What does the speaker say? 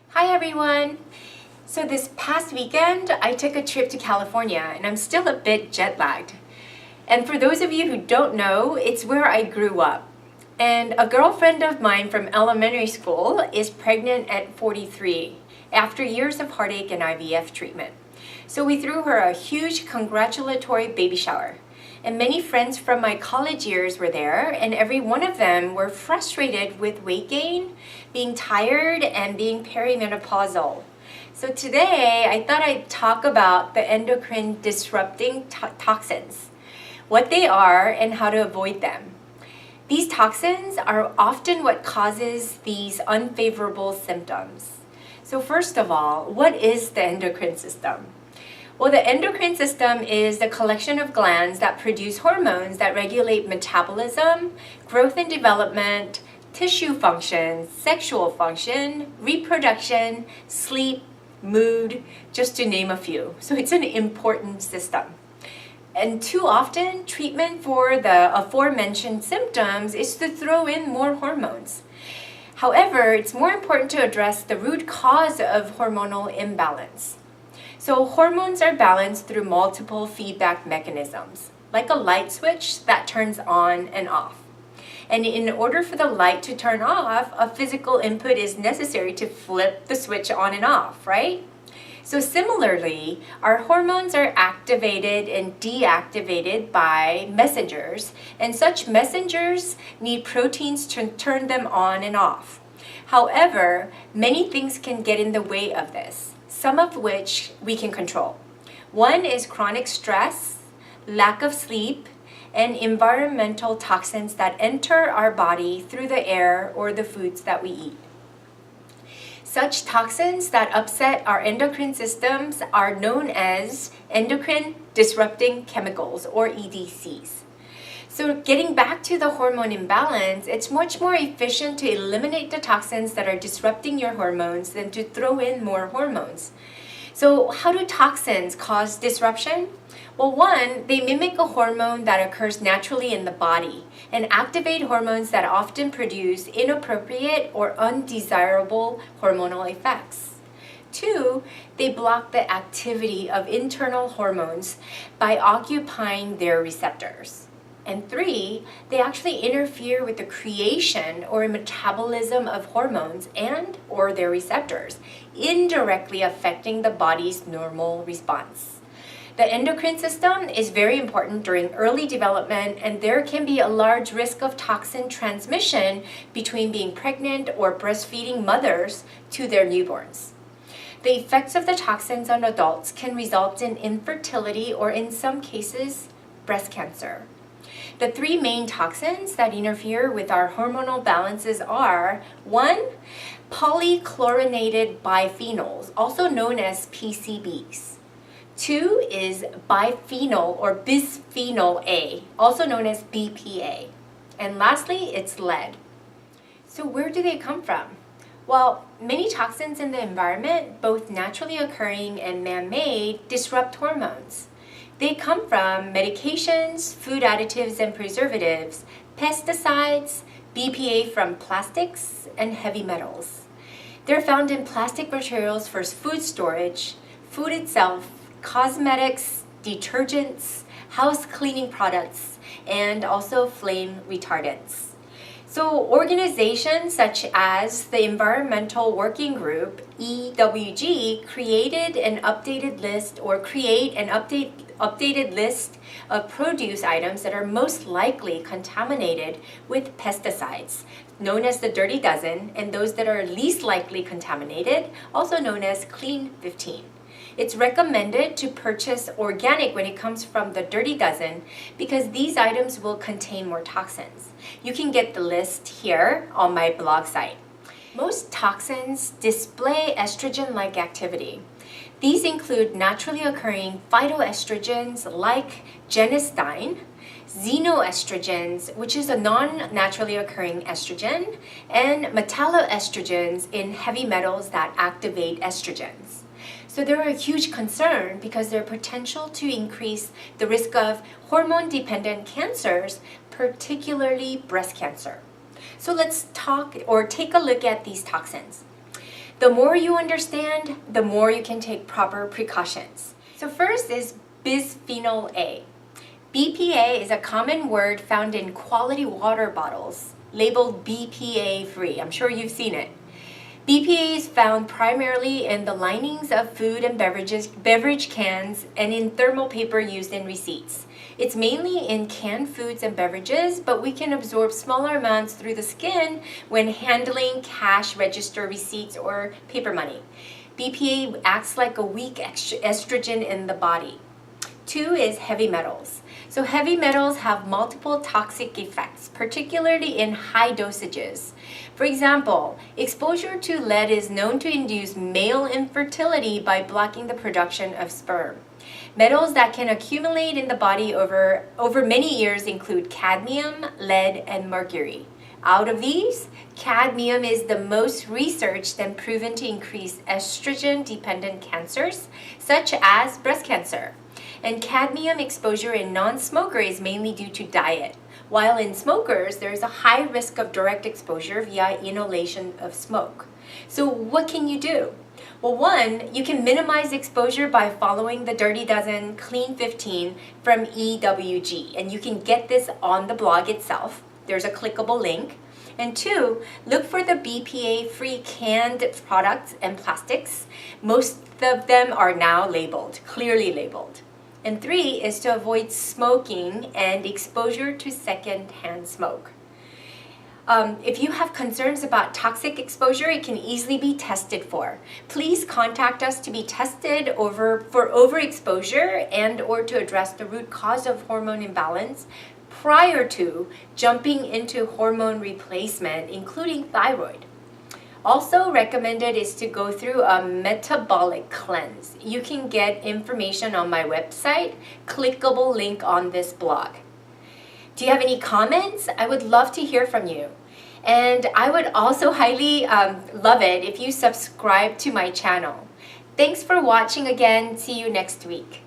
Hi everyone! So this past weekend, I took a trip to California and I'm still a bit jet lagged. And for those of you who don't know, it's where I grew up. And a girlfriend of mine from elementary school is pregnant at 43 after years of heartache and IVF treatment. So we threw her a huge congratulatory baby shower. And many friends from my college years were there, and every one of them were frustrated with weight gain, being tired, and being perimenopausal. So today, I thought I'd talk about the endocrine disrupting toxins, what they are, and how to avoid them. These toxins are often what causes these unfavorable symptoms. So first of all, what is the endocrine system? Well, the endocrine system is the collection of glands that produce hormones that regulate metabolism, growth and development, tissue function, sexual function, reproduction, sleep, mood, just to name a few. So it's an important system. And too often, treatment for the aforementioned symptoms is to throw in more hormones. However, it's more important to address the root cause of hormonal imbalance. So hormones are balanced through multiple feedback mechanisms, like a light switch that turns on and off. And in order for the light to turn off, a physical input is necessary to flip the switch on and off, right? So similarly, our hormones are activated and deactivated by messengers, and such messengers need proteins to turn them on and off. However, many things can get in the way of this, some of which we can control. One is chronic stress, lack of sleep, and environmental toxins that enter our body through the air or the foods that we eat. Such toxins that upset our endocrine systems are known as endocrine disrupting chemicals, or EDCs. So getting back to the hormone imbalance, it's much more efficient to eliminate the toxins that are disrupting your hormones than to throw in more hormones. So how do toxins cause disruption? Well, one, they mimic a hormone that occurs naturally in the body and activate hormones that often produce inappropriate or undesirable hormonal effects. Two, they block the activity of internal hormones by occupying their receptors. And three, they actually interfere with the creation or metabolism of hormones and or their receptors, indirectly affecting the body's normal response. The endocrine system is very important during early development, and there can be a large risk of toxin transmission between being pregnant or breastfeeding mothers to their newborns. The effects of the toxins on adults can result in infertility or, in some cases, breast cancer. The three main toxins that interfere with our hormonal balances are: one, polychlorinated biphenyls, also known as PCBs. Two is biphenyl or bisphenol A, also known as BPA. And lastly, it's lead. So where do they come from? Well, many toxins in the environment, both naturally occurring and man-made, disrupt hormones. They come from medications, food additives and preservatives, pesticides, BPA from plastics, and heavy metals. They're found in plastic materials for food storage, food itself, cosmetics, detergents, house cleaning products, and also flame retardants. So organizations such as the Environmental Working Group, EWG, created an updated list or create an updated list of produce items that are most likely contaminated with pesticides, known as the Dirty Dozen, and those that are least likely contaminated, also known as Clean 15. It's recommended to purchase organic when it comes from the Dirty Dozen because these items will contain more toxins. You can get the list here on my blog site. Most toxins display estrogen-like activity. These include naturally occurring phytoestrogens like genistein, xenoestrogens, which is a non-naturally occurring estrogen, and metalloestrogens in heavy metals that activate estrogens. So they're a huge concern because their potential to increase the risk of hormone-dependent cancers, particularly breast cancer. So let's talk or take a look at these toxins. The more you understand, the more you can take proper precautions. So first is bisphenol A. BPA is a common word found in quality water bottles labeled BPA free. I'm sure you've seen it. BPA is found primarily in the linings of food and beverage cans and in thermal paper used in receipts. It's mainly in canned foods and beverages, but we can absorb smaller amounts through the skin when handling cash register receipts or paper money. BPA acts like a weak estrogen in the body. 2 is heavy metals. So heavy metals have multiple toxic effects, particularly in high dosages. For example, exposure to lead is known to induce male infertility by blocking the production of sperm. Metals that can accumulate in the body over many years include cadmium, lead, and mercury. Out of these, cadmium is the most researched and proven to increase estrogen-dependent cancers, such as breast cancer. And cadmium exposure in non-smoker is mainly due to diet, while in smokers, there is a high risk of direct exposure via inhalation of smoke. So what can you do? Well, one, you can minimize exposure by following the Dirty Dozen Clean 15 from EWG, and you can get this on the blog itself. There's a clickable link. And 2, look for the BPA-free canned products and plastics. Most of them are now labeled, clearly labeled. And 3 is to avoid smoking and exposure to secondhand smoke. If you have concerns about toxic exposure, it can easily be tested for. Please contact us to be tested for overexposure and or to address the root cause of hormone imbalance prior to jumping into hormone replacement, including thyroid. Also recommended is to go through a metabolic cleanse. You can get information on my website, clickable link on this blog. Do you have any comments? I would love to hear from you. And I would also highly love it if you subscribe to my channel. Thanks for watching again. See you next week.